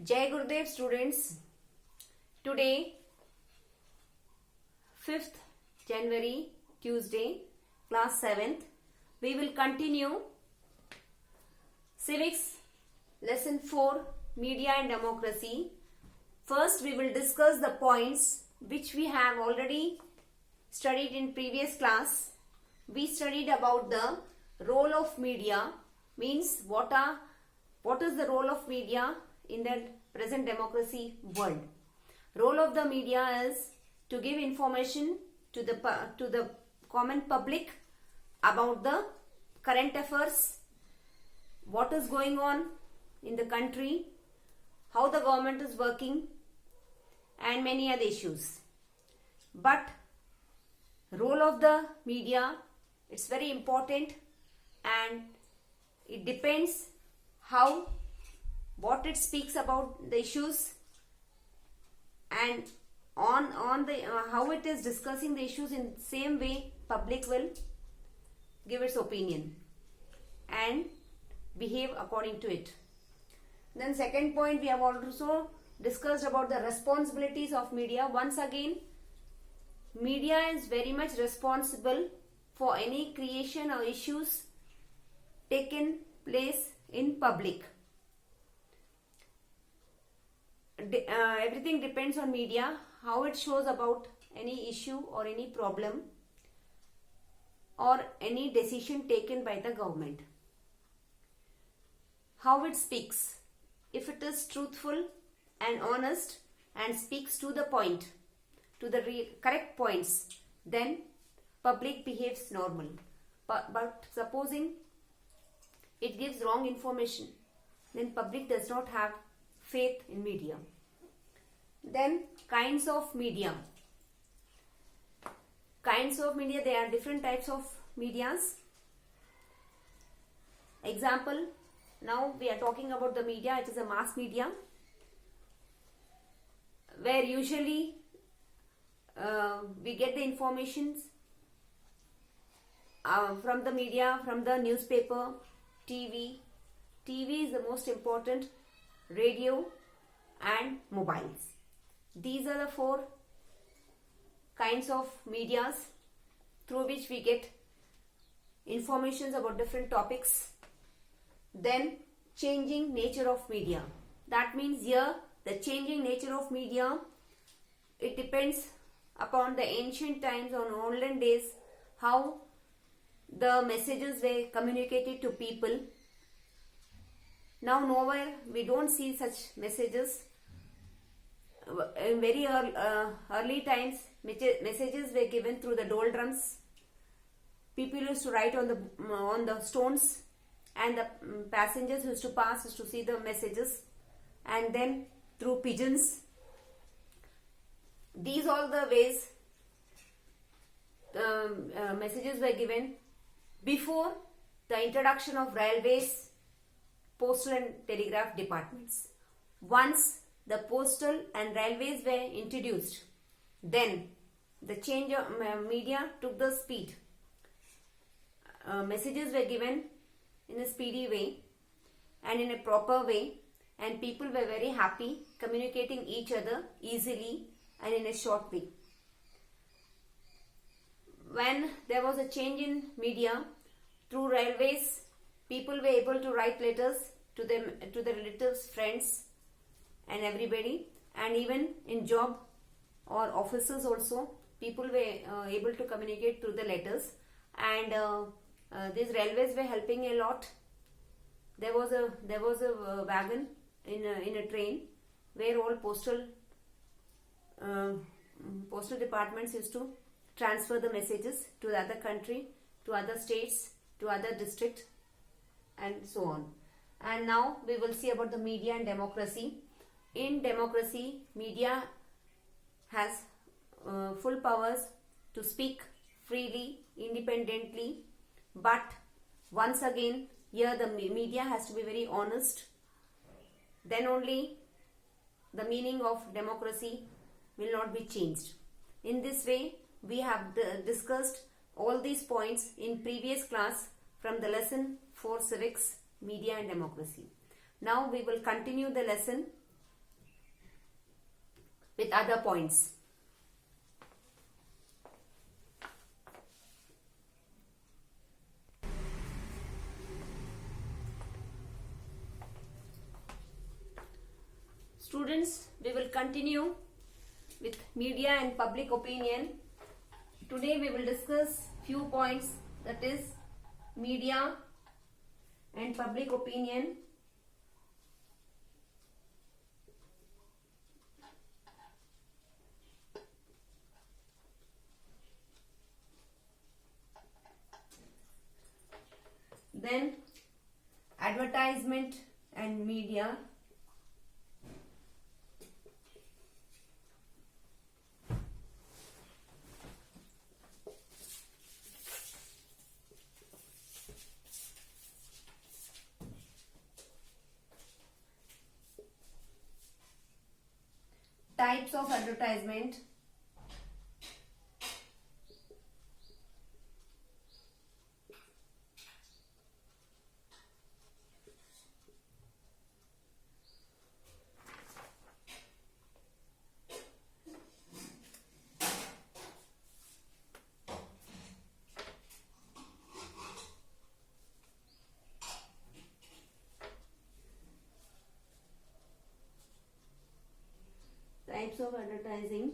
Jai Gurudev students. Today 5th January Tuesday class 7th we will continue civics lesson 4 media and democracy. First we will discuss the points which we have already studied in previous class. We studied about the role of media, means what is the role of media in the present democracy world. Role of the media is to give information to the common public about the current affairs, what is going on in the country, how the government is working, and many other issues. But role of the media, it's very important, and it depends what it speaks about the issues, and on the how it is discussing the issues. In the same way public will give its opinion and behave according to it. Then second point, we have also discussed about the responsibilities of media. Once again, media is very much responsible for any creation or issues taken place in public. Everything depends on media, how it shows about any issue or any problem or any decision taken by the government. How it speaks. If it is truthful and honest and speaks to the point, to the correct points, then public behaves normal. But supposing it gives wrong information, then public does not have faith in media. Then kinds of media. Kinds of media, there are different types of medias. Example, now we are talking about the media. It is a mass media, where usually we get the informations from the media, from the newspaper, TV. TV is the most important, radio and mobiles. These are the four kinds of medias through which we get informations about different topics. Then changing nature of media. That means here the changing nature of media, it depends upon the ancient times, on olden days, how the messages were communicated to people. Now nowhere we don't see such messages. In very early times, messages were given through the doldrums. People used to write on the stones, and the passengers used to pass to see the messages, and then through pigeons. These all the ways messages were given before the introduction of railways, postal and telegraph departments. Once the postal and railways were introduced, then the change of media took the speed. Messages were given in a speedy way and in a proper way, and people were very happy communicating each other easily and in a short way. When there was a change in media through railways, people were able to write letters to their relatives, friends and everybody, and even in job or offices also people were able to communicate through the letters, and these railways were helping a lot. There was a wagon in a train where all postal departments used to transfer the messages to the other country, to other states, to other districts, and so on. And now we will see about the media and democracy. In democracy, media has full powers to speak freely, independently, but once again here the media has to be very honest. Then only the meaning of democracy will not be changed. In this way, we have discussed all these points in previous class from the lesson 4 civics, media and democracy. Now we will continue the lesson with other points. Students, we will continue with media and public opinion. Today we will discuss few points, that is media and public opinion. Then advertisement and media. Types of advertisement. Types of advertising.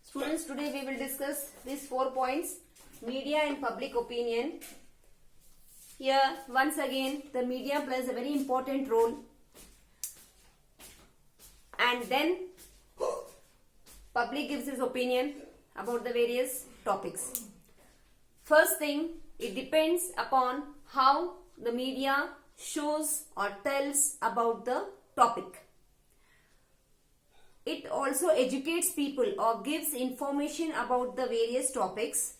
Students, today we will discuss these 4 points, media and public opinion. Here, once again, the media plays a very important role. And then, public gives his opinion about the various topics. First thing, it depends upon how the media shows or tells about the topic. It also educates people or gives information about the various topics,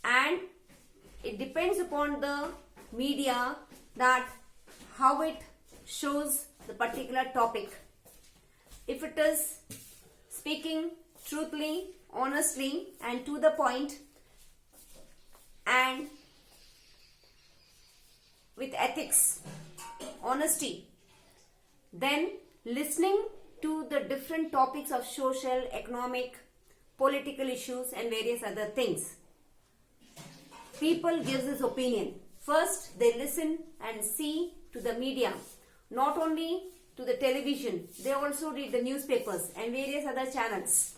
and it depends upon the media that how it shows the particular topic. If it is speaking truthfully, honestly and to the point and with ethics, honesty, then listening to the different topics of social, economic, political issues and various other things. People gives his opinion. First, they listen and see to the media, not only to the television, they also read the newspapers and various other channels.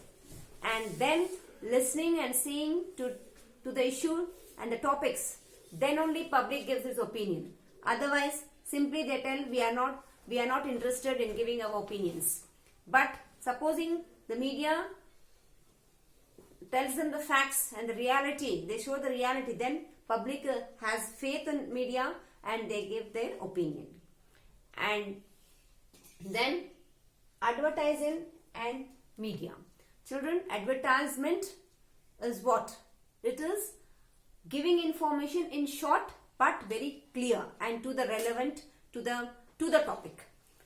And then listening and seeing to the issue and the topics, then only public gives his opinion. Otherwise, simply they tell we are not interested in giving our opinions. But supposing the media tells them the facts and the reality, they show the reality, then public has faith in media and they give their opinion. And then advertising and media. Children, advertisement is what? It is giving information in short but very clear and to the relevant to the topic.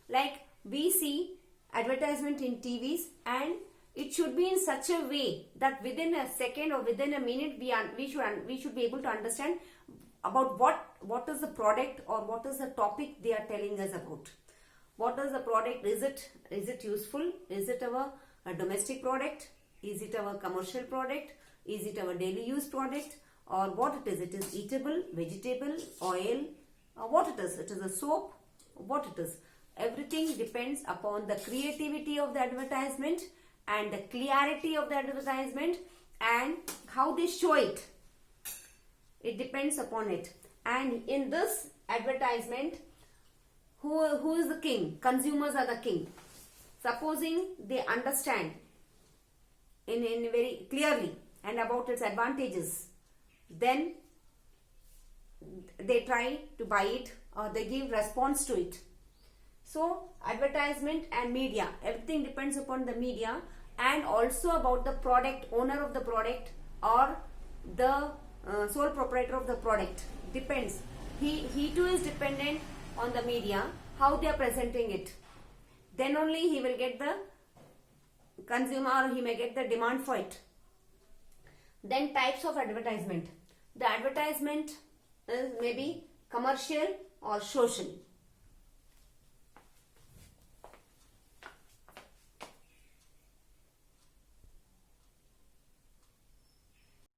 Like we see advertisement in TVs, and it should be in such a way that within a second or within a minute we should be able to understand about what is the product or what is the topic they are telling us about. What is the product? Is it useful? Is it a domestic product? Is it our commercial product? Is it our daily use product? Or what it is? It is eatable, vegetable, oil, or what it is? It is a soap, what it is? Everything depends upon the creativity of the advertisement and the clarity of the advertisement and how they show it. It depends upon it. And in this advertisement, who is the king? Consumers are the king. Supposing they understand in very clearly and about its advantages, then they try to buy it or they give response to it. So advertisement and media, everything depends upon the media, and also about the product, owner of the product or the sole proprietor of the product. Depends. He too is dependent on the media, how they are presenting it. Then only he will get the consumer, or he may get the demand for it. Then types of advertisement. The advertisement is maybe commercial or social.